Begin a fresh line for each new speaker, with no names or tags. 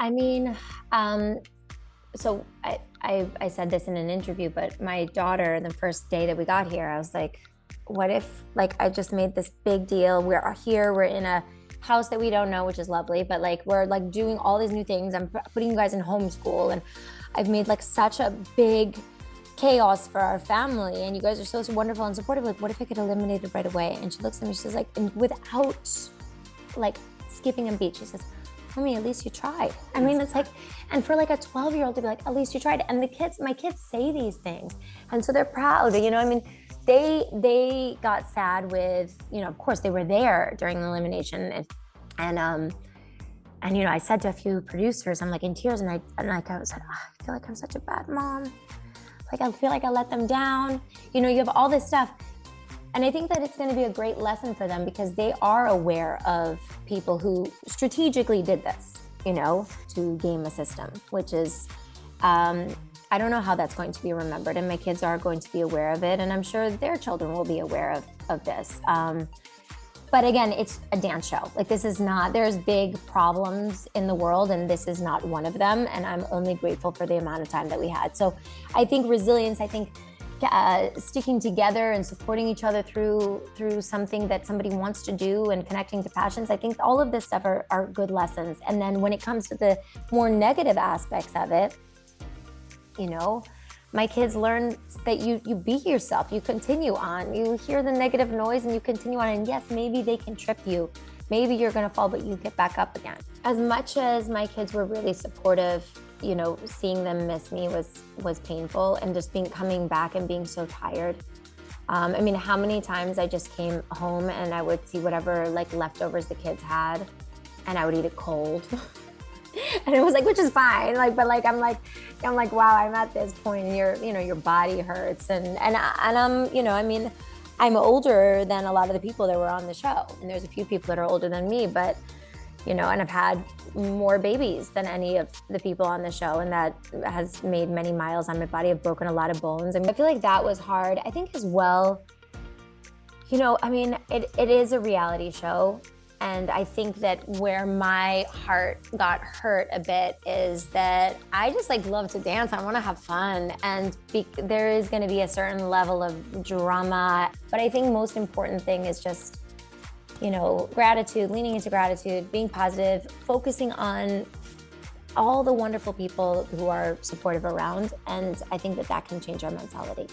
I mean, so I said this in an interview, but my daughter, the first day that we got here, I was like, what if, like, I just made this big deal. We're here, we're in a house that we don't know, which is lovely, but like, we're like doing all these new things. I'm putting you guys in homeschool, and I've made like such a big chaos for our family, and you guys are so wonderful and supportive. Like, what if I could eliminate it right away? And she looks at me, she says, like, and without like skipping a beat, she says, Mommy, at least you tried. I mean, it's like, and for like a 12-year-old to be like, at least you tried. And my kids say these things. And so they're proud, you know, I mean, they got sad with, you know, of course they were there during the elimination. And you know, I said to a few producers, I'm like in tears, and I said, oh, I feel like I'm such a bad mom. Like, I feel like I let them down. You know, you have all this stuff. And I think that it's going to be a great lesson for them, because they are aware of people who strategically did this, you know, to game a system, which is, I don't know how that's going to be remembered. And my kids are going to be aware of it. And I'm sure their children will be aware of this. But again, it's a dance show. Like, this is not, there's big problems in the world, and this is not one of them. And I'm only grateful for the amount of time that we had. So I think resilience, I think, sticking together and supporting each other through something that somebody wants to do, and connecting to passions. I think all of this stuff are good lessons. And then when it comes to the more negative aspects of it, you know, my kids learn that you be yourself, you continue on, you hear the negative noise and you continue on. And yes, maybe they can trip you, maybe you're gonna fall, but you get back up again. As much as my kids were really supportive, you know, seeing them miss me was painful, and just coming back and being so tired. I mean, how many times I just came home and I would see whatever like leftovers the kids had, and I would eat it cold. And it was like, which is fine, like, but like I'm like, wow, I'm at this point, and your body hurts, and I'm, you know, I mean, I'm older than a lot of the people that were on the show, and there's a few people that are older than me, but you know, and I've had more babies than any of the people on the show, and that has made many miles on my body. I've broken a lot of bones. I mean, I feel like that was hard. I think as well, you know, I mean, it is a reality show. And I think that where my heart got hurt a bit is that I just like love to dance. I want to have fun. And there is going to be a certain level of drama. But I think most important thing is just, you know, gratitude, leaning into gratitude, being positive, focusing on all the wonderful people who are supportive around. And I think that can change our mentality.